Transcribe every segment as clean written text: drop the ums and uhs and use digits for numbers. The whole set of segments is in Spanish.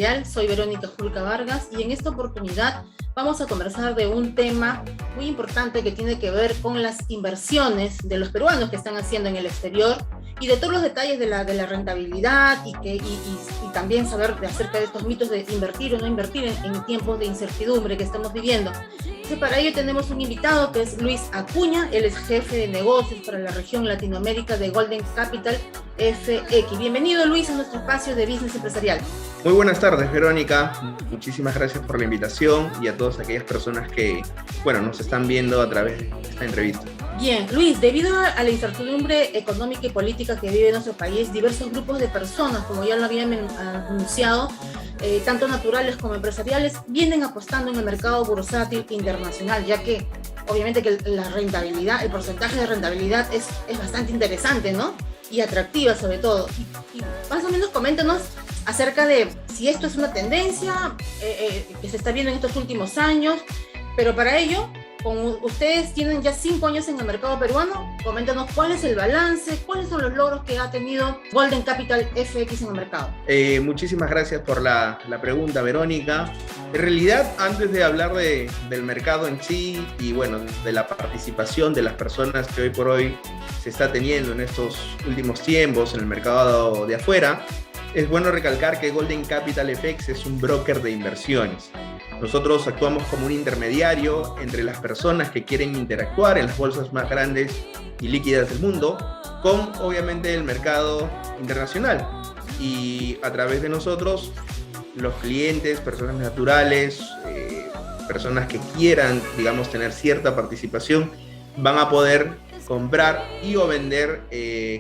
Empresarial. Soy Verónica Julca Vargas y en esta oportunidad vamos a conversar de un tema muy importante que tiene que ver con las inversiones de los peruanos que están haciendo en el exterior y de todos los detalles de la rentabilidad y también saber acerca de estos mitos de invertir o no invertir en tiempos de incertidumbre que estamos viviendo. Entonces, para ello tenemos un invitado que es Luis Acuña. Él es jefe de negocios para la región Latinoamérica de Golden Capital FX. Bienvenido, Luis, a nuestro espacio de Business Empresarial. Muy buenas tardes, Verónica. Muchísimas gracias por la invitación y a todas aquellas personas que, nos están viendo a través de esta entrevista. Bien, Luis, debido a la incertidumbre económica y política que vive nuestro país, diversos grupos de personas, como ya lo habían anunciado, tanto naturales como empresariales, vienen apostando en el mercado bursátil internacional, ya que obviamente que la rentabilidad, el porcentaje de rentabilidad es bastante interesante, ¿no? Y atractiva sobre todo. Y más o menos coméntanos acerca de si esto es una tendencia que se está viendo en estos últimos años, pero para ello, como ustedes tienen ya 5 años en el mercado peruano, coméntanos cuál es el balance, cuáles son los logros que ha tenido Golden Capital FX en el mercado. Muchísimas gracias por la pregunta, Verónica. En realidad, antes de hablar del mercado en sí y de la participación de las personas que hoy por hoy se está teniendo en estos últimos tiempos en el mercado de afuera, es bueno recalcar que Golden Capital FX es un broker de inversiones. Nosotros actuamos como un intermediario entre las personas que quieren interactuar en las bolsas más grandes y líquidas del mundo con, obviamente, el mercado internacional. Y a través de nosotros, los clientes, personas naturales, personas que quieran, tener cierta participación, van a poder comprar y o vender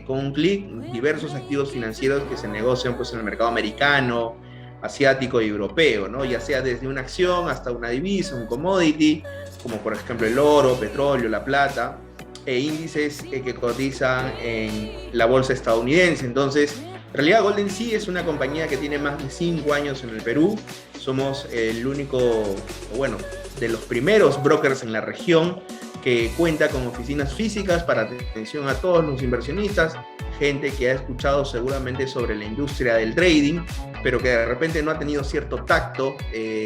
con un clic diversos activos financieros que se negocian en el mercado americano, asiático y europeo, ¿no? Ya sea desde una acción hasta una divisa, un commodity, como por ejemplo el oro, petróleo, la plata, e índices que cotizan en la bolsa estadounidense. Entonces, en realidad Golden sí es una compañía que tiene más de 5 años en el Perú. Somos el único, de los primeros brokers en la región que cuenta con oficinas físicas para atención a todos los inversionistas, gente que ha escuchado seguramente sobre la industria del trading, pero que de repente no ha tenido cierto tacto,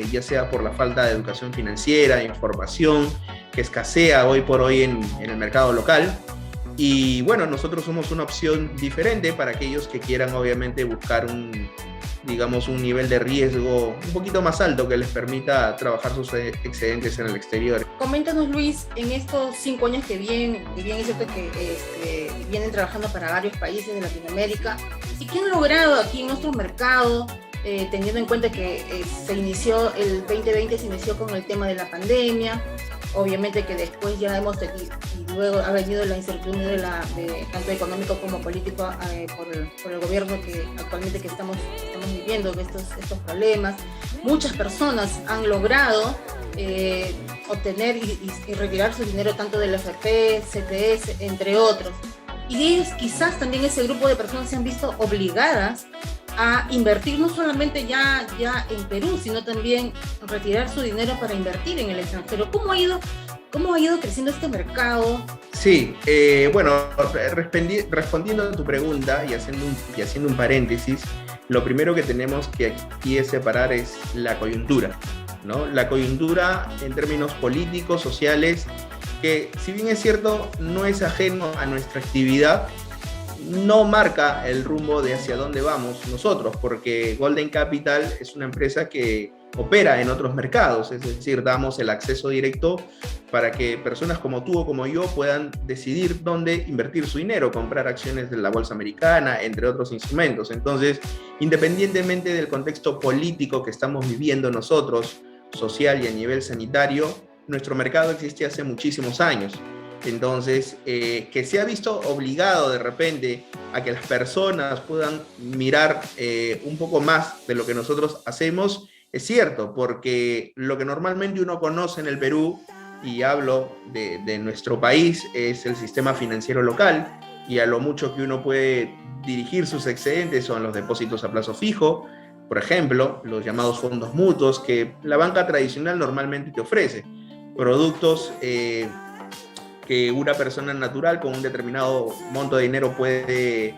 ya sea por la falta de educación financiera, información que escasea hoy por hoy en el mercado local. Y nosotros somos una opción diferente para aquellos que quieran obviamente buscar un nivel de riesgo un poquito más alto que les permita trabajar sus excedentes en el exterior. Coméntanos, Luis, en estos 5 años que bien es cierto que vienen trabajando para varios países de Latinoamérica, ¿y qué han logrado aquí en nuestro mercado, teniendo en cuenta que el 2020 se inició con el tema de la pandemia? Obviamente que después ya hemos tenido, y luego ha venido la incertidumbre tanto económico como político por el gobierno que actualmente que estamos viviendo estos problemas. Muchas personas han logrado obtener y retirar su dinero tanto del FP, CTS, entre otros. Y ellos quizás también ese grupo de personas se han visto obligadas a invertir no solamente ya en Perú, sino también retirar su dinero para invertir en el extranjero. ¿Cómo ha ido creciendo este mercado? Sí, respondiendo a tu pregunta y haciendo un paréntesis, lo primero que tenemos que aquí separar es la coyuntura, ¿no? La coyuntura en términos políticos, sociales, que si bien es cierto, no es ajeno a nuestra actividad, no marca el rumbo de hacia dónde vamos nosotros, porque Golden Capital es una empresa que opera en otros mercados, es decir, damos el acceso directo para que personas como tú o como yo puedan decidir dónde invertir su dinero, comprar acciones de la bolsa americana, entre otros instrumentos. Entonces, independientemente del contexto político que estamos viviendo nosotros, social y a nivel sanitario, nuestro mercado existe hace muchísimos años. Entonces, que se ha visto obligado de repente a que las personas puedan mirar un poco más de lo que nosotros hacemos, es cierto, porque lo que normalmente uno conoce en el Perú, y hablo de nuestro país, es el sistema financiero local, y a lo mucho que uno puede dirigir sus excedentes son los depósitos a plazo fijo, por ejemplo, los llamados fondos mutuos, que la banca tradicional normalmente te ofrece, productos que una persona natural con un determinado monto de dinero puede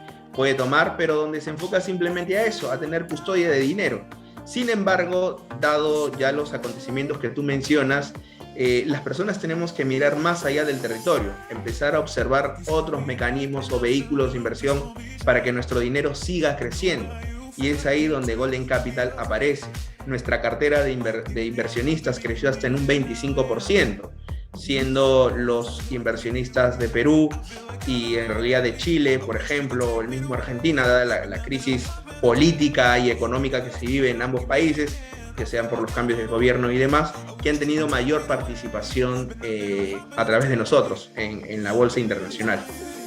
tomar, pero donde se enfoca simplemente a eso, a tener custodia de dinero. Sin embargo, dado ya los acontecimientos que tú mencionas, las personas tenemos que mirar más allá del territorio, empezar a observar otros mecanismos o vehículos de inversión para que nuestro dinero siga creciendo. Y es ahí donde Golden Capital aparece. Nuestra cartera de inversionistas creció hasta en un 25%, siendo los inversionistas de Perú y en realidad de Chile, por ejemplo, o el mismo Argentina, dada la crisis política y económica que se vive en ambos países, que sean por los cambios de gobierno y demás, que han tenido mayor participación a través de nosotros en la bolsa internacional.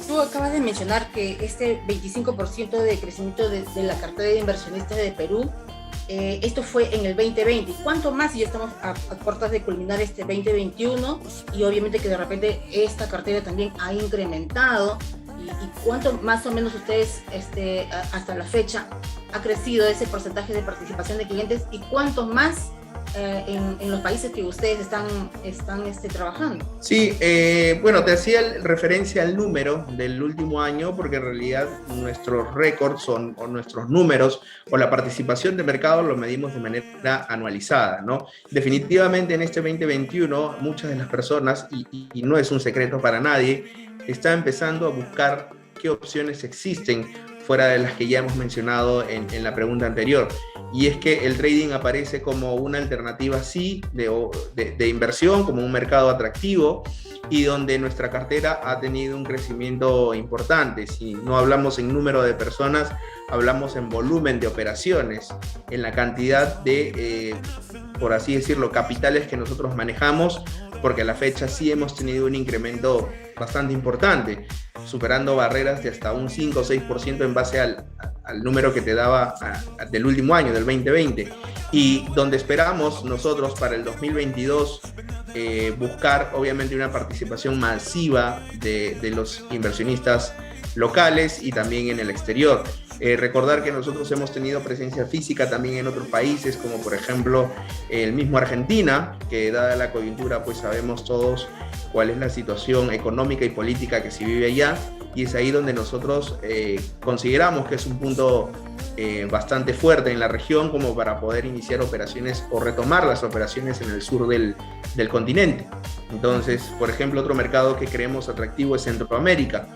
Tú acabas de mencionar que este 25% de crecimiento de la cartera de inversionistas de Perú, esto fue en el 2020. ¿Cuánto más? Ya estamos a puertas de culminar este 2021 y obviamente que de repente esta cartera también ha incrementado. ¿Y cuánto más o menos ustedes hasta la fecha ha crecido ese porcentaje de participación de clientes y cuánto más en los países que ustedes están trabajando? Sí, bueno, te hacía referencia al número del último año porque en realidad nuestros récords o nuestros números o la participación de mercado lo medimos de manera anualizada, ¿no? Definitivamente en este 2021 muchas de las personas, y no es un secreto para nadie, está empezando a buscar qué opciones existen fuera de las que ya hemos mencionado en la pregunta anterior. Y es que el trading aparece como una alternativa, sí, de inversión, como un mercado atractivo y donde nuestra cartera ha tenido un crecimiento importante. Si no hablamos en número de personas, hablamos en volumen de operaciones, en la cantidad de, por así decirlo, capitales que nosotros manejamos, porque a la fecha sí hemos tenido un incremento bastante importante, superando barreras de hasta un 5 o 6% en base al número que te daba del último año, del 2020. Y donde esperamos nosotros para el 2022 buscar obviamente una participación masiva de los inversionistas locales y también en el exterior. Recordar que nosotros hemos tenido presencia física también en otros países, como por ejemplo el mismo Argentina, que dada la coyuntura pues sabemos todos cuál es la situación económica y política que se vive allá, y es ahí donde nosotros consideramos que es un punto bastante fuerte en la región como para poder iniciar operaciones o retomar las operaciones en el sur del continente. Entonces, por ejemplo, otro mercado que creemos atractivo es Centroamérica,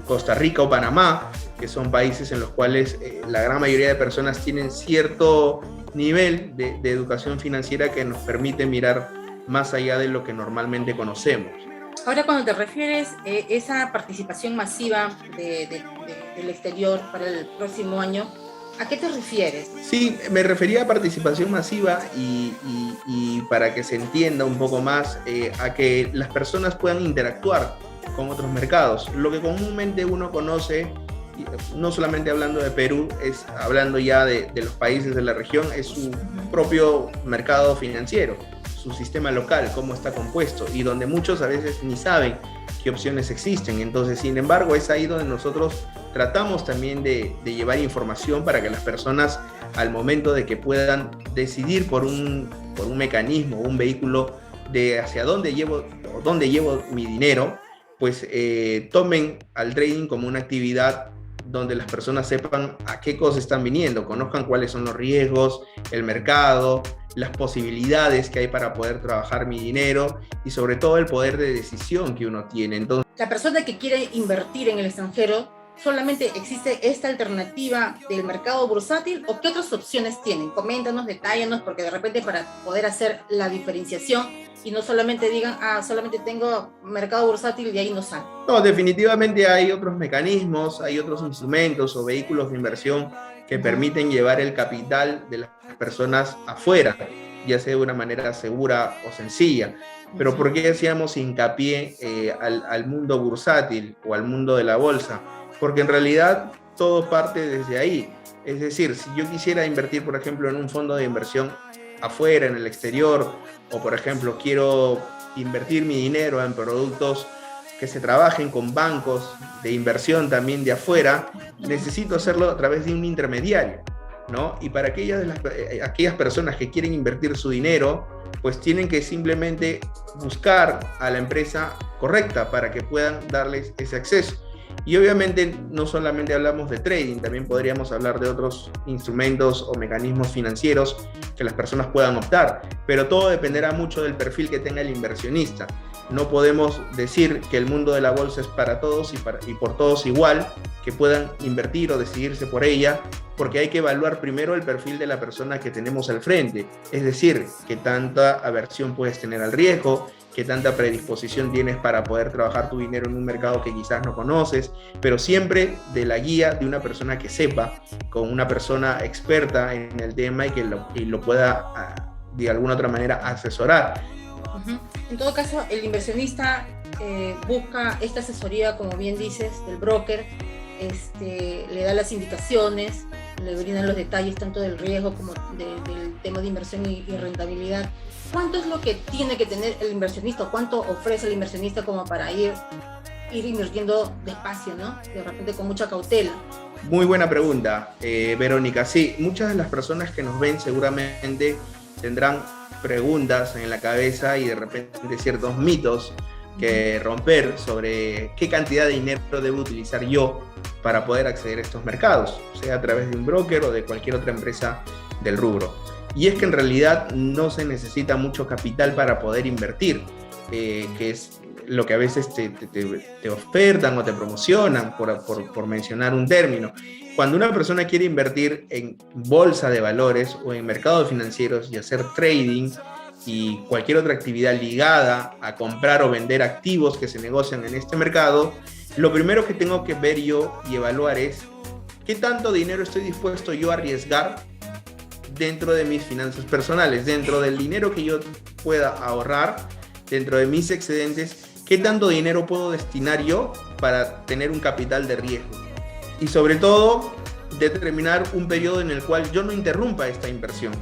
Costa Rica o Panamá, que son países en los cuales la gran mayoría de personas tienen cierto nivel de educación financiera que nos permite mirar más allá de lo que normalmente conocemos. Ahora, cuando te refieres a esa participación masiva del exterior para el próximo año, ¿a qué te refieres? Sí, me refería a participación masiva y para que se entienda un poco más, a que las personas puedan interactuar con otros mercados. Lo que comúnmente uno conoce, no solamente hablando de Perú, es hablando ya de los países de la región, es su propio mercado financiero, su sistema local, cómo está compuesto, y donde muchos a veces ni saben qué opciones existen. Entonces, sin embargo, es ahí donde nosotros tratamos también de llevar información para que las personas, al momento de que puedan decidir por un mecanismo, un vehículo de hacia dónde llevo mi dinero, pues tomen al trading como una actividad donde las personas sepan a qué cosas están viniendo, conozcan cuáles son los riesgos, el mercado, las posibilidades que hay para poder trabajar mi dinero y sobre todo el poder de decisión que uno tiene. Entonces, la persona que quiere invertir en el extranjero, ¿solamente existe esta alternativa del mercado bursátil o qué otras opciones tienen? Coméntanos, detállanos, porque de repente para poder hacer la diferenciación y no solamente digan, solamente tengo mercado bursátil y ahí no sale. No, definitivamente hay otros mecanismos, hay otros instrumentos o vehículos de inversión que permiten llevar el capital de las personas afuera, ya sea de una manera segura o sencilla. Pero ¿por qué hacíamos hincapié al mundo bursátil o al mundo de la bolsa? Porque en realidad todo parte desde ahí. Es decir, si yo quisiera invertir, por ejemplo, en un fondo de inversión afuera, en el exterior, o por ejemplo quiero invertir mi dinero en productos que se trabajen con bancos de inversión también de afuera, necesito hacerlo a través de un intermediario, ¿no? Y para aquellas personas que quieren invertir su dinero, pues tienen que simplemente buscar a la empresa correcta para que puedan darles ese acceso. Y obviamente no solamente hablamos de trading, también podríamos hablar de otros instrumentos o mecanismos financieros que las personas puedan optar, pero todo dependerá mucho del perfil que tenga el inversionista. No podemos decir que el mundo de la bolsa es para todos y por todos igual, que puedan invertir o decidirse por ella, porque hay que evaluar primero el perfil de la persona que tenemos al frente, es decir, qué tanta aversión puedes tener al riesgo, qué tanta predisposición tienes para poder trabajar tu dinero en un mercado que quizás no conoces, pero siempre de la guía de una persona que sepa, con una persona experta en el tema y que lo pueda de alguna otra manera asesorar. En todo caso, el inversionista busca esta asesoría, como bien dices, del broker, le da las indicaciones, le brindan los detalles tanto del riesgo como del tema de inversión y rentabilidad. ¿Cuánto es lo que tiene que tener el inversionista? ¿Cuánto ofrece el inversionista como para ir invirtiendo despacio, ¿no? De repente con mucha cautela. Muy buena pregunta, Verónica. Sí, muchas de las personas que nos ven seguramente tendrán preguntas en la cabeza y de repente ciertos mitos que romper sobre qué cantidad de dinero debo utilizar yo para poder acceder a estos mercados, sea a través de un broker o de cualquier otra empresa del rubro. Y es que en realidad no se necesita mucho capital para poder invertir, que es lo que a veces te ofertan o te promocionan, por mencionar un término. Cuando una persona quiere invertir en bolsa de valores o en mercados financieros y hacer trading y cualquier otra actividad ligada a comprar o vender activos que se negocian en este mercado, lo primero que tengo que ver yo y evaluar es qué tanto dinero estoy dispuesto yo a arriesgar dentro de mis finanzas personales, dentro del dinero que yo pueda ahorrar, dentro de mis excedentes, qué tanto dinero puedo destinar yo para tener un capital de riesgo. Y sobre todo, determinar un periodo en el cual yo no interrumpa esta inversión.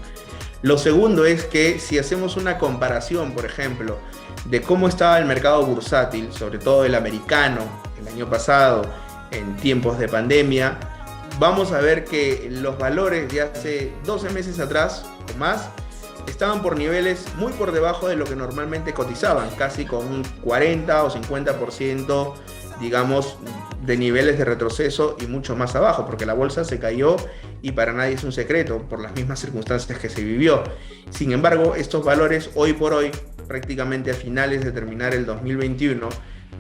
Lo segundo es que si hacemos una comparación, por ejemplo, de cómo estaba el mercado bursátil, sobre todo el americano, el año pasado, en tiempos de pandemia, vamos a ver que los valores de hace 12 meses atrás o más estaban por niveles muy por debajo de lo que normalmente cotizaban, casi con un 40 o 50%, digamos, de niveles de retroceso y mucho más abajo, porque la bolsa se cayó y para nadie es un secreto por las mismas circunstancias que se vivió. Sin embargo, estos valores hoy por hoy, prácticamente a finales de terminar el 2021,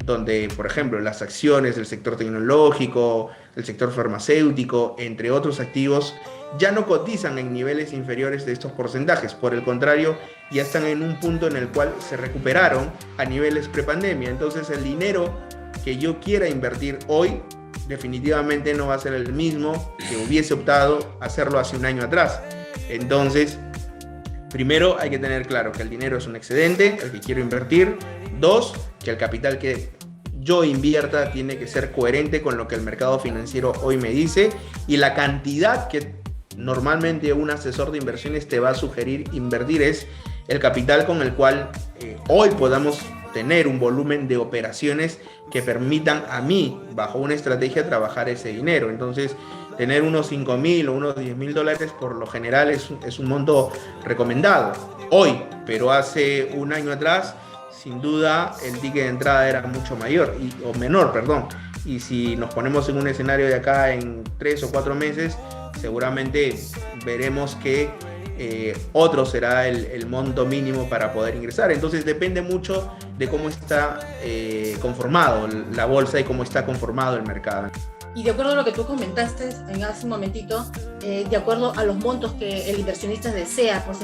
donde, por ejemplo, las acciones del sector tecnológico, del sector farmacéutico, entre otros activos, ya no cotizan en niveles inferiores de estos porcentajes. Por el contrario, ya están en un punto en el cual se recuperaron a niveles prepandemia. Entonces, el dinero que yo quiera invertir hoy definitivamente no va a ser el mismo que hubiese optado hacerlo hace un año atrás. Entonces, primero hay que tener claro que el dinero es un excedente, el que quiero invertir. Dos, que el capital que yo invierta tiene que ser coherente con lo que el mercado financiero hoy me dice, y la cantidad que normalmente un asesor de inversiones te va a sugerir invertir es el capital con el cual hoy podamos tener un volumen de operaciones que permitan a mí, bajo una estrategia, trabajar ese dinero. Entonces, tener unos 5.000 o unos 10.000 dólares por lo general es un monto recomendado hoy, pero hace un año atrás, sin duda, el ticket de entrada era mucho mayor, o menor, perdón. Y si nos ponemos en un escenario de acá en 3 o 4 meses, seguramente veremos que otro será el monto mínimo para poder ingresar. Entonces depende mucho de cómo está conformado la bolsa y cómo está conformado el mercado. Y de acuerdo a lo que tú comentaste hace un momentito, de acuerdo a los montos que el inversionista desea, pues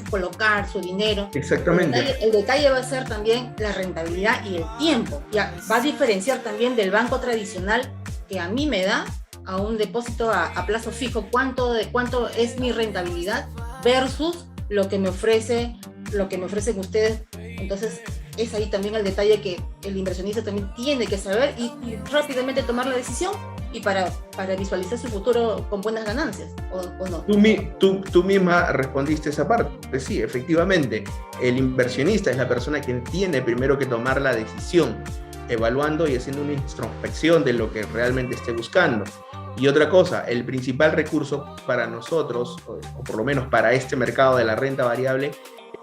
colocar su dinero. Exactamente. El detalle va a ser también la rentabilidad y el tiempo. Ya va a diferenciar también del banco tradicional que a mí me da a un depósito a plazo fijo cuánto es mi rentabilidad versus lo que me ofrecen ustedes. Entonces es ahí también el detalle que el inversionista también tiene que saber y rápidamente tomar la decisión y para visualizar su futuro con buenas ganancias, ¿o no? Tú misma respondiste esa parte. Sí, efectivamente, el inversionista es la persona quien tiene primero que tomar la decisión, evaluando y haciendo una introspección de lo que realmente esté buscando. Y otra cosa, el principal recurso para nosotros, o por lo menos para este mercado de la renta variable,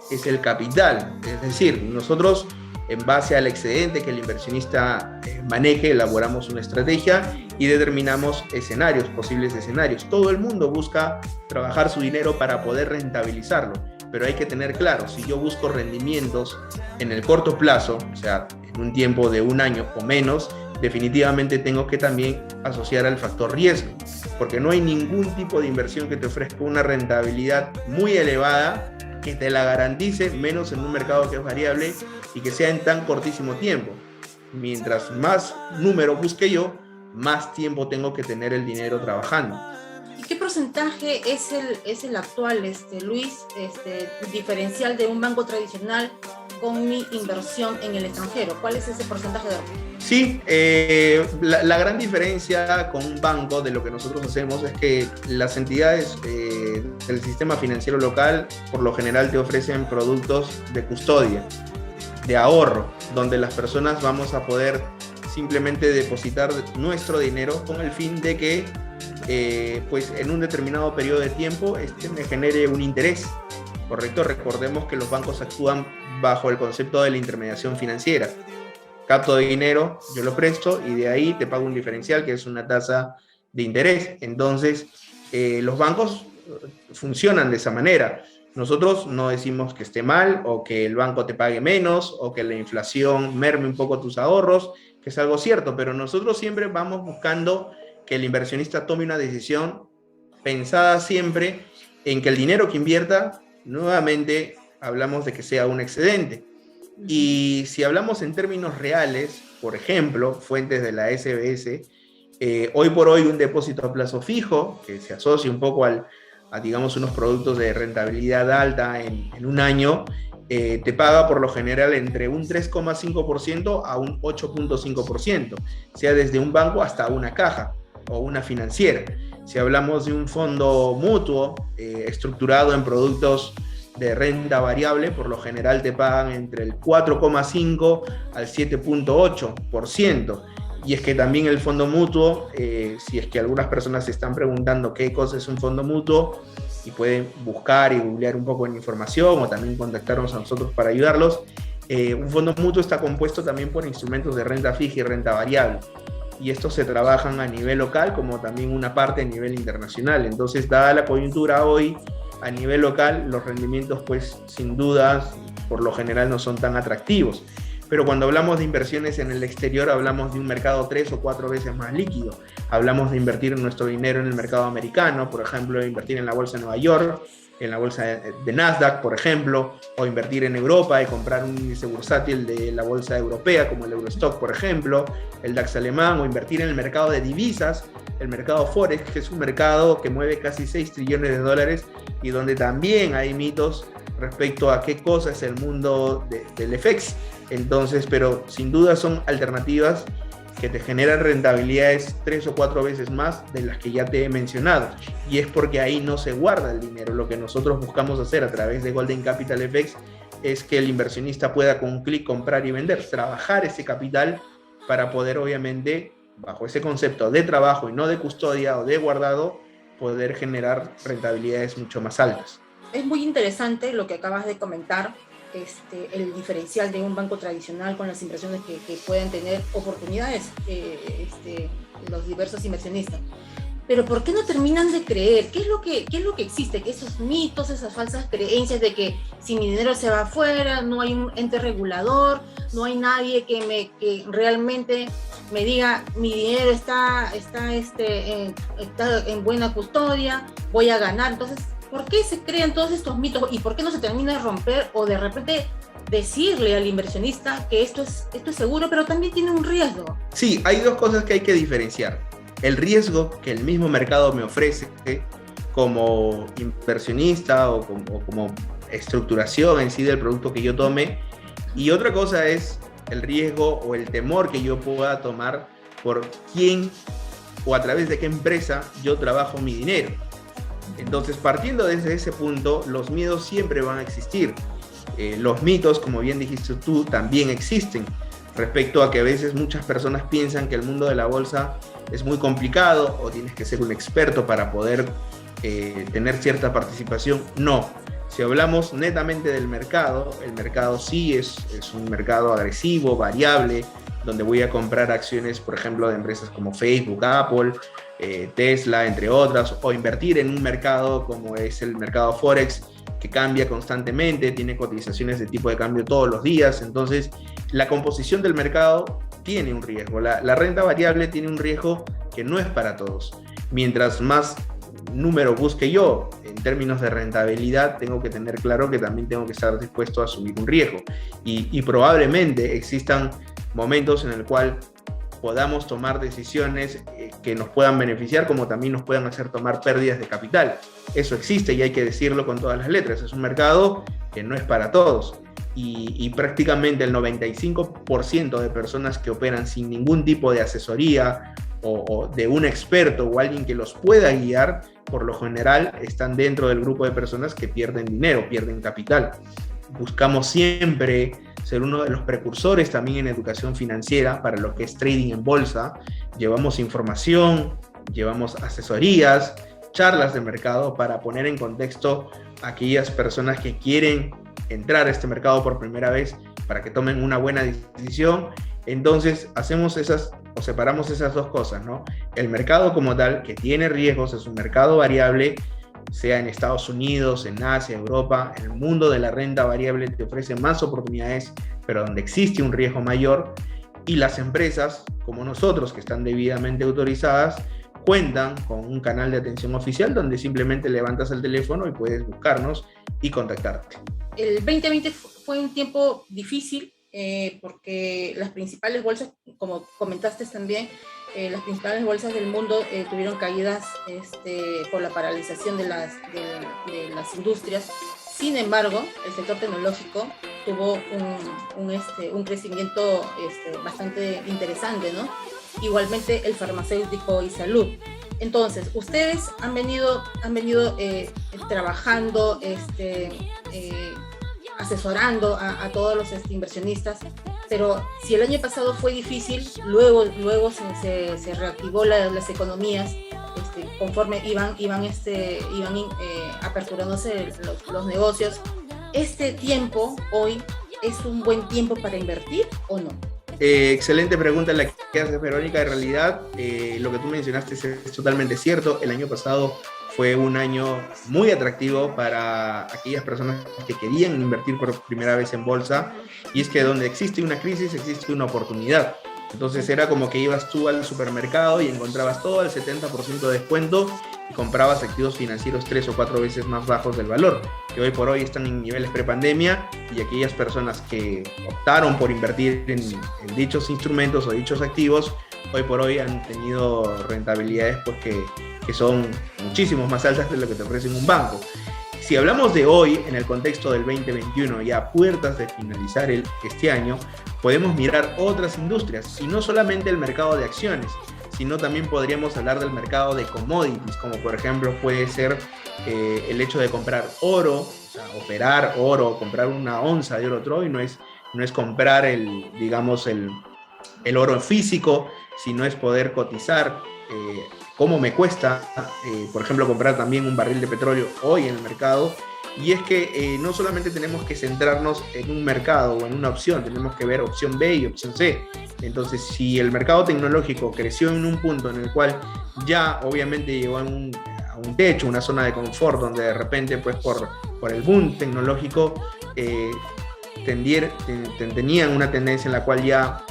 es el capital. Es decir, nosotros en base al excedente que el inversionista maneje, elaboramos una estrategia y determinamos escenarios, posibles escenarios. Todo el mundo busca trabajar su dinero para poder rentabilizarlo, pero hay que tener claro, si yo busco rendimientos en el corto plazo, o sea, en un tiempo de un año o menos, definitivamente tengo que también asociar al factor riesgo, porque no hay ningún tipo de inversión que te ofrezca una rentabilidad muy elevada que te la garantice, menos en un mercado que es variable y que sea en tan cortísimo tiempo. Mientras más número busque yo, más tiempo tengo que tener el dinero trabajando. ¿Y qué porcentaje es el actual, Luis, diferencial de un banco tradicional con mi inversión en el extranjero? ¿Cuál es ese porcentaje de ahorro? Sí, la gran diferencia con un banco de lo que nosotros hacemos es que las entidades del sistema financiero local por lo general te ofrecen productos de custodia, de ahorro, donde las personas vamos a poder simplemente depositar nuestro dinero con el fin de que pues en un determinado periodo de tiempo me genere un interés. Correcto, recordemos que los bancos actúan bajo el concepto de la intermediación financiera. Capto de dinero, yo lo presto y de ahí te pago un diferencial que es una tasa de interés. Entonces, los bancos funcionan de esa manera. Nosotros no decimos que esté mal o que el banco te pague menos o que la inflación merme un poco tus ahorros, que es algo cierto, pero nosotros siempre vamos buscando que el inversionista tome una decisión pensada siempre en que el dinero que invierta, nuevamente hablamos de que sea un excedente. Y si hablamos en términos reales, por ejemplo, fuentes de la SBS, hoy por hoy un depósito a plazo fijo, que se asocia un poco a digamos, unos productos de rentabilidad alta en un año, te paga por lo general entre un 3,5% a un 8,5%, sea desde un banco hasta una caja o una financiera. Si hablamos de un fondo mutuo estructurado en productos de renta variable, por lo general te pagan entre el 4,5 al 7,8%. Y es que también el fondo mutuo, si es que algunas personas se están preguntando qué cosa es un fondo mutuo, y pueden buscar y googlear un poco en información o también contactarnos a nosotros para ayudarlos, un fondo mutuo está compuesto también por instrumentos de renta fija y renta variable. Y estos se trabajan a nivel local como también una parte a nivel internacional. Entonces, dada la coyuntura hoy, a nivel local, los rendimientos, pues, sin duda, por lo general no son tan atractivos. Pero cuando hablamos de inversiones en el exterior, hablamos de un mercado 3 o 4 veces más líquido. Hablamos de invertir nuestro dinero en el mercado americano, por ejemplo, invertir en la bolsa de Nueva York, en la bolsa de Nasdaq, por ejemplo, o invertir en Europa y comprar un índice bursátil de la bolsa europea, como el Eurostock, por ejemplo, el DAX alemán, o invertir en el mercado de divisas, el mercado Forex, que es un mercado que mueve casi 6 trillones de dólares y donde también hay mitos respecto a qué cosa es el mundo del FX. Entonces, pero sin duda son alternativas que te generan rentabilidades 3 o 4 veces más de las que ya te he mencionado. Y es porque ahí no se guarda el dinero. Lo que nosotros buscamos hacer a través de Golden Capital FX es que el inversionista pueda con un clic comprar y vender, trabajar ese capital para poder, obviamente, bajo ese concepto de trabajo y no de custodia o de guardado, poder generar rentabilidades mucho más altas. Es muy interesante lo que acabas de comentar, el diferencial de un banco tradicional con las inversiones que pueden tener oportunidades los diversos inversionistas. Pero ¿por qué no terminan de creer? ¿Qué es lo que existe? Que esos mitos, esas falsas creencias de que si mi dinero se va afuera, no hay un ente regulador, no hay nadie que realmente me diga mi dinero está en buena custodia, voy a ganar. Entonces, ¿por qué se crean todos estos mitos y por qué no se termina de romper o de repente decirle al inversionista que esto es seguro, pero también tiene un riesgo? Sí, hay dos cosas que hay que diferenciar. El riesgo que el mismo mercado me ofrece como inversionista o como estructuración en sí del producto que yo tome, y otra cosa es el riesgo o el temor que yo pueda tomar por quién o a través de qué empresa yo trabajo mi dinero. Entonces, partiendo desde ese punto, los miedos siempre van a existir. Los mitos, como bien dijiste tú, también existen respecto a que a veces muchas personas piensan que el mundo de la bolsa es muy complicado o tienes que ser un experto para poder tener cierta participación. No, Si hablamos netamente del mercado, el mercado sí es un mercado agresivo, variable, donde voy a comprar acciones, por ejemplo, de empresas como Facebook, Apple, Tesla, entre otras, o invertir en un mercado como es el mercado Forex, que cambia constantemente, tiene cotizaciones de tipo de cambio todos los días. Entonces, la composición del mercado tiene un riesgo. La renta variable tiene un riesgo que no es para todos. Mientras más número busque yo en términos de rentabilidad, tengo que tener claro que también tengo que estar dispuesto a asumir un riesgo. Y probablemente existan momentos en el cual podamos tomar decisiones que nos puedan beneficiar, como también nos puedan hacer tomar pérdidas de capital. Eso existe y hay que decirlo con todas las letras. Es un mercado que no es para todos. Y prácticamente el 95% de personas que operan sin ningún tipo de asesoría o de un experto o alguien que los pueda guiar, por lo general están dentro del grupo de personas que pierden dinero, pierden capital. Buscamos siempre ser uno de los precursores también en educación financiera para lo que es trading en bolsa. Llevamos información, llevamos asesorías, charlas de mercado para poner en contexto a aquellas personas que quieren entrar a este mercado por primera vez para que tomen una buena decisión. Entonces hacemos o separamos esas dos cosas, ¿no? El mercado como tal, que tiene riesgos, es un mercado variable, sea en Estados Unidos, en Asia, Europa. En el mundo de la renta variable te ofrece más oportunidades, pero donde existe un riesgo mayor. Y las empresas, como nosotros, que están debidamente autorizadas, cuentan con un canal de atención oficial donde simplemente levantas el teléfono y puedes buscarnos y contactarte. El 2020 fue un tiempo difícil porque las principales bolsas, como comentaste también, las principales bolsas del mundo tuvieron caídas por la paralización de las industrias. Sin embargo, el sector tecnológico tuvo un crecimiento bastante interesante, ¿no? Igualmente el farmacéutico y salud. Entonces, ustedes han venido trabajando, asesorando a todos los inversionistas, pero si el año pasado fue difícil, luego se reactivó las economías conforme iban aperturándose los negocios. ¿Este tiempo hoy es un buen tiempo para invertir o no? Excelente pregunta la que haces, Verónica. En realidad, lo que tú mencionaste es totalmente cierto. El año pasado fue un año muy atractivo para aquellas personas que querían invertir por primera vez en bolsa, y es que donde existe una crisis existe una oportunidad. Entonces era como que ibas tú al supermercado y encontrabas todo al 70% de descuento y comprabas activos financieros 3 o 4 veces más bajos del valor, que hoy por hoy están en niveles prepandemia, y aquellas personas que optaron por invertir en dichos instrumentos o dichos activos, hoy por hoy han tenido rentabilidades pues, que son muchísimo más altas de lo que te ofrecen un banco. Si hablamos de hoy, en el contexto del 2021, ya a puertas de finalizar este año, podemos mirar otras industrias, y no solamente el mercado de acciones, sino también podríamos hablar del mercado de commodities, como por ejemplo puede ser el hecho de comprar oro, o sea, operar oro, comprar una onza de oro troy, no es comprar el oro físico, sino es poder cotizar cómo me cuesta, por ejemplo, comprar también un barril de petróleo hoy en el mercado. Y es que no solamente tenemos que centrarnos en un mercado o en una opción, tenemos que ver opción B y opción C. Entonces, si el mercado tecnológico creció en un punto en el cual ya obviamente llegó a un techo, una zona de confort, donde de repente, pues por el boom tecnológico, tenían una tendencia en la cual ya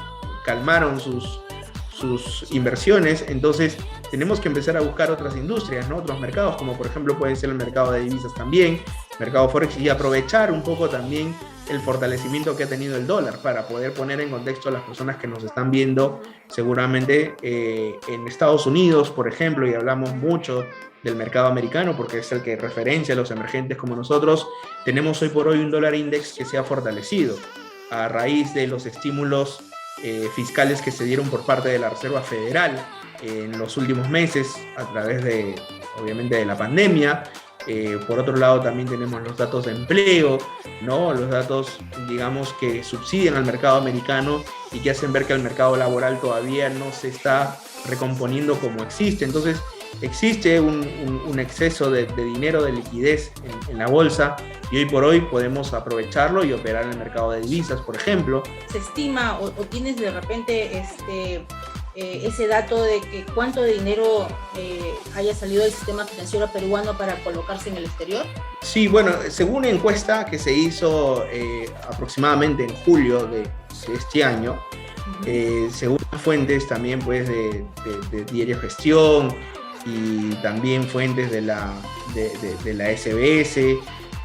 calmaron sus inversiones, entonces tenemos que empezar a buscar otras industrias, ¿no? Otros mercados, como por ejemplo puede ser el mercado de divisas también, mercado Forex, y aprovechar un poco también el fortalecimiento que ha tenido el dólar para poder poner en contexto a las personas que nos están viendo seguramente en Estados Unidos, por ejemplo, y hablamos mucho del mercado americano porque es el que referencia a los emergentes como nosotros. Tenemos hoy por hoy un dólar index que se ha fortalecido a raíz de los estímulos fiscales que se dieron por parte de la Reserva Federal en los últimos meses a través de, obviamente, de la pandemia. Por otro lado, también tenemos los datos de empleo, ¿no? Los datos, digamos, que subsidian al mercado americano y que hacen ver que el mercado laboral todavía no se está recomponiendo como existe. Entonces, existe un exceso de dinero, de liquidez en la bolsa, y hoy por hoy podemos aprovecharlo y operar en el mercado de divisas, por ejemplo. ¿Se estima o tienes de repente ese dato de que cuánto de dinero haya salido del sistema financiero peruano para colocarse en el exterior? Sí, bueno, según una encuesta que se hizo aproximadamente en julio de este año, según fuentes también pues de Diario Gestión y también fuentes de la SBS,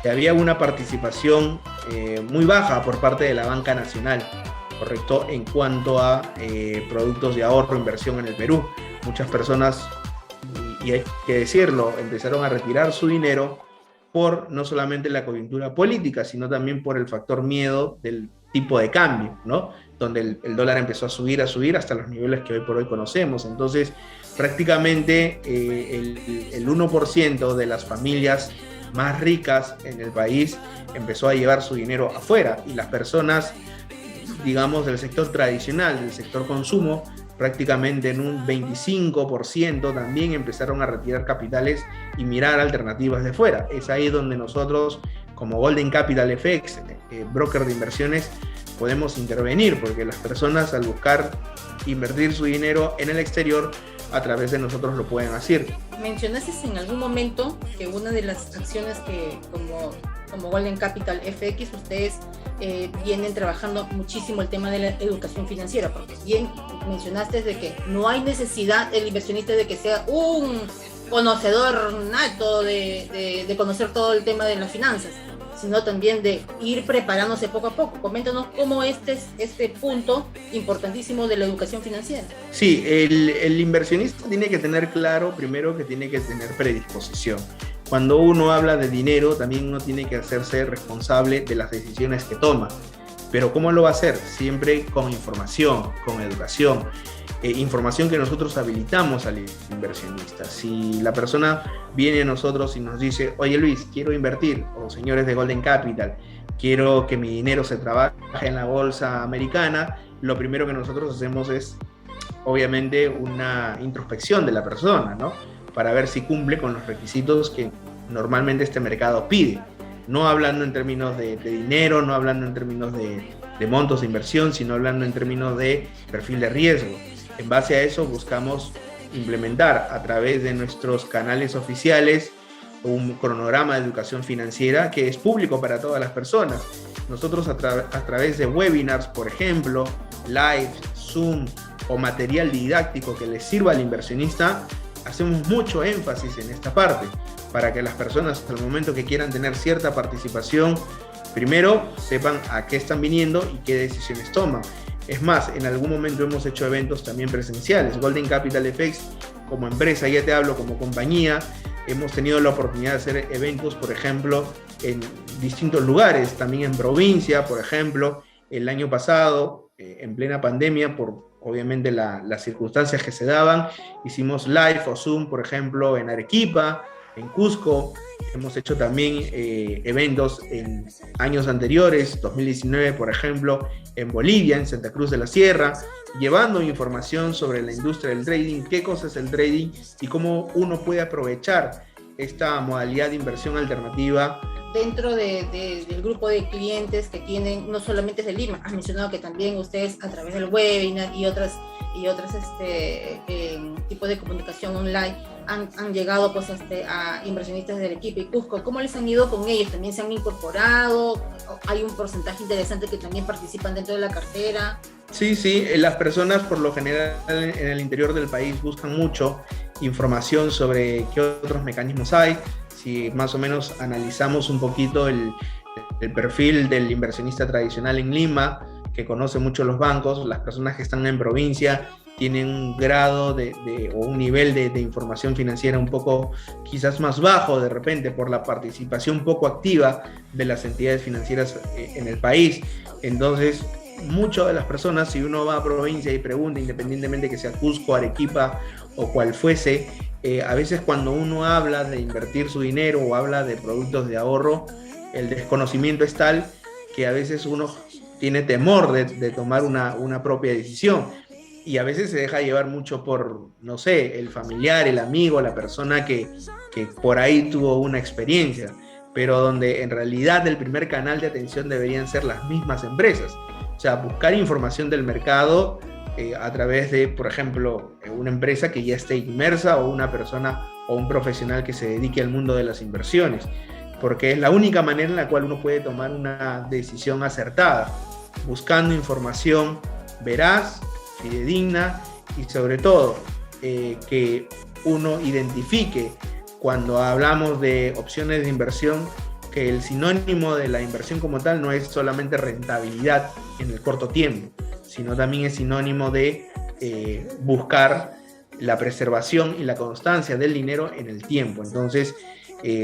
que había una participación muy baja por parte de la banca nacional, correcto, en cuanto a productos de ahorro, inversión en el Perú. Muchas personas, y hay que decirlo, empezaron a retirar su dinero por no solamente la coyuntura política, sino también por el factor miedo del tipo de cambio, ¿no? Donde el dólar empezó a subir hasta los niveles que hoy por hoy conocemos. Entonces, prácticamente el 1% de las familias más ricas en el país empezó a llevar su dinero afuera, y las personas, digamos, del sector tradicional, del sector consumo, prácticamente en un 25% también empezaron a retirar capitales y mirar alternativas de fuera. Es ahí donde nosotros, como Golden Capital FX, broker de inversiones, podemos intervenir, porque las personas, al buscar invertir su dinero en el exterior, a través de nosotros lo pueden hacer. Mencionaste en algún momento que una de las acciones que como Golden Capital FX ustedes vienen trabajando muchísimo el tema de la educación financiera, porque bien mencionaste de que no hay necesidad el inversionista de que sea un conocedor nato de conocer todo el tema de las finanzas, sino también de ir preparándose poco a poco. Coméntanos cómo este punto importantísimo de la educación financiera. Sí, el inversionista tiene que tener claro, primero, que tiene que tener predisposición. Cuando uno habla de dinero, también uno tiene que hacerse responsable de las decisiones que toma. Pero ¿cómo lo va a hacer? Siempre con información, con educación. Información que nosotros habilitamos al inversionista. Si la persona viene a nosotros y nos dice: oye Luis, quiero invertir, o señores de Golden Capital, quiero que mi dinero se trabaje en la bolsa americana, lo primero que nosotros hacemos es, obviamente, una introspección de la persona, ¿no? Para ver si cumple con los requisitos que normalmente este mercado pide. No hablando en términos de dinero, no hablando en términos de montos de inversión, sino hablando en términos de perfil de riesgo. En base a eso buscamos implementar a través de nuestros canales oficiales un cronograma de educación financiera que es público para todas las personas. Nosotros a través de webinars, por ejemplo, live, Zoom o material didáctico que les sirva al inversionista, hacemos mucho énfasis en esta parte para que las personas, al momento que quieran tener cierta participación, primero sepan a qué están viniendo y qué decisiones toman. Es más, en algún momento hemos hecho eventos también presenciales. Golden Capital FX, como empresa, ya te hablo, como compañía, hemos tenido la oportunidad de hacer eventos, por ejemplo, en distintos lugares, también en provincia, por ejemplo, el año pasado, en plena pandemia, por obviamente las circunstancias que se daban, hicimos live o Zoom, por ejemplo, en Arequipa, en Cusco. Hemos hecho también eventos en años anteriores, 2019, por ejemplo, en Bolivia, en Santa Cruz de la Sierra, llevando información sobre la industria del trading, qué cosa es el trading y cómo uno puede aprovechar esta modalidad de inversión alternativa. Dentro del grupo de clientes que tienen, no solamente es de Lima, has mencionado que también ustedes a través del webinar y otras tipos de comunicación online han llegado pues a inversionistas del equipo y Cusco. ¿Cómo les han ido con ellos? ¿También se han incorporado? ¿Hay un porcentaje interesante que también participan dentro de la cartera? Sí, las personas por lo general en el interior del país buscan mucho información sobre qué otros mecanismos hay. Si más o menos analizamos un poquito el perfil del inversionista tradicional en Lima, que conoce mucho los bancos, las personas que están en provincia tienen un grado o un nivel de información financiera un poco quizás más bajo de repente por la participación poco activa de las entidades financieras en el país. Entonces, muchas de las personas, si uno va a provincia y pregunta, independientemente que sea Cusco, Arequipa o cual fuese, a veces cuando uno habla de invertir su dinero o habla de productos de ahorro, el desconocimiento es tal que a veces uno tiene temor de tomar una propia decisión, y a veces se deja llevar mucho por, no sé, el familiar, el amigo, la persona que por ahí tuvo una experiencia. pero donde en realidad el primer canal de atención deberían ser las mismas empresas. O sea, buscar información del mercado a través de, por ejemplo, una empresa que ya esté inmersa o una persona o un profesional que se dedique al mundo de las inversiones, porque es la única manera en la cual uno puede tomar una decisión acertada, buscando información veraz, fidedigna y sobre todo que uno identifique cuando hablamos de opciones de inversión que el sinónimo de la inversión como tal no es solamente rentabilidad en el corto tiempo, sino también es sinónimo de buscar la preservación y la constancia del dinero en el tiempo. Entonces,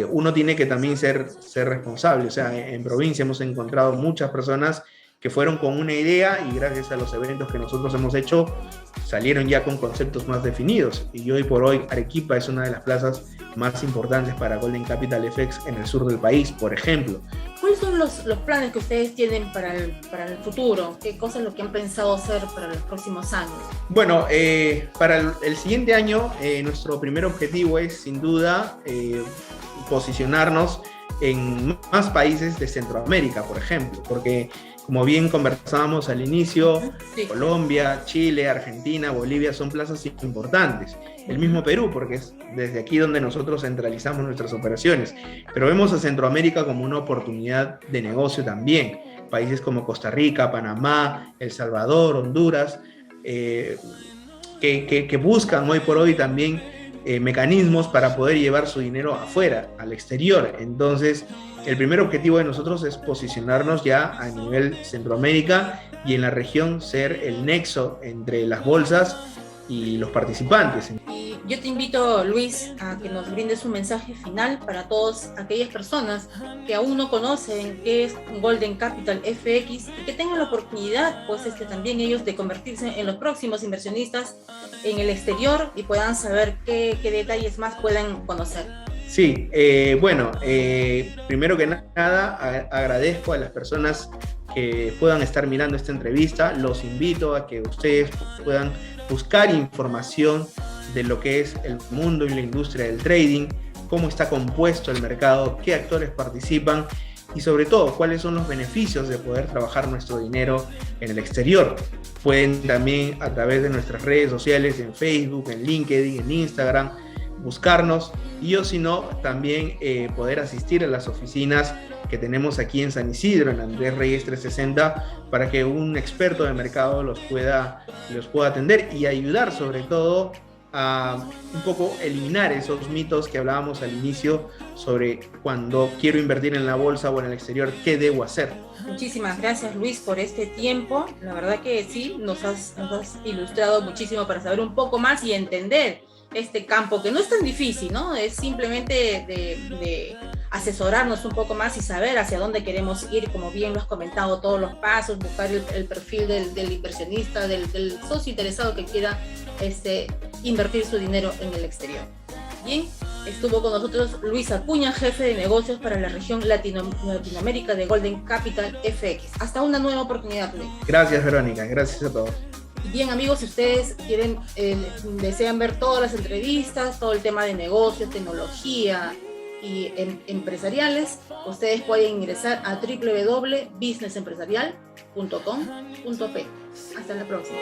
uno tiene que también ser responsable. O sea, en provincia hemos encontrado muchas personas que fueron con una idea y gracias a los eventos que nosotros hemos hecho salieron ya con conceptos más definidos. Y hoy por hoy Arequipa es una de las plazas más importantes para Golden Capital FX en el sur del país, por ejemplo. ¿Cuáles son los planes que ustedes tienen para el futuro? ¿Qué cosas es lo que han pensado hacer para los próximos años? Bueno, para el siguiente año nuestro primer objetivo es sin duda posicionarnos en más países de Centroamérica, por ejemplo, porque como bien conversábamos al inicio, sí, Colombia, Chile, Argentina, Bolivia son plazas importantes. El mismo Perú, porque es desde aquí donde nosotros centralizamos nuestras operaciones. Pero vemos a Centroamérica como una oportunidad de negocio también. Países como Costa Rica, Panamá, El Salvador, Honduras, que buscan hoy por hoy también mecanismos para poder llevar su dinero afuera, al exterior. Entonces, el primer objetivo de nosotros es posicionarnos ya a nivel Centroamérica y en la región ser el nexo entre las bolsas y los participantes. Y yo te invito, Luis, a que nos brindes un mensaje final para todas aquellas personas que aún no conocen qué es Golden Capital FX y que tengan la oportunidad, pues también ellos de convertirse en los próximos inversionistas en el exterior y puedan saber qué detalles más puedan conocer. Sí, primero que nada agradezco a las personas que puedan estar mirando esta entrevista. Los invito a que ustedes puedan buscar información de lo que es el mundo y la industria del trading, cómo está compuesto el mercado, qué actores participan y sobre todo cuáles son los beneficios de poder trabajar nuestro dinero en el exterior. Pueden también a través de nuestras redes sociales en Facebook, en LinkedIn, en Instagram, buscarnos y o si no también poder asistir a las oficinas que tenemos aquí en San Isidro, en Andrés Reyes 360, para que un experto de mercado los pueda atender y ayudar sobre todo a un poco eliminar esos mitos que hablábamos al inicio sobre cuando quiero invertir en la bolsa o en el exterior, ¿qué debo hacer? Muchísimas gracias, Luis, por este tiempo. La verdad que sí, nos has ilustrado muchísimo para saber un poco más y entender este campo, que no es tan difícil, ¿no? Es simplemente de asesorarnos un poco más y saber hacia dónde queremos ir, como bien lo has comentado, todos los pasos, buscar el perfil del inversionista, del socio interesado que quiera invertir su dinero en el exterior. Bien, estuvo con nosotros Luis Acuña, jefe de negocios para la región Latinoamérica de Golden Capital FX. Hasta una nueva oportunidad, Luis. Gracias, Verónica. Gracias a todos. Bien, amigos, si ustedes desean ver todas las entrevistas, todo el tema de negocios, tecnología y empresariales, ustedes pueden ingresar a www.businessempresarial.com.p. Hasta la próxima.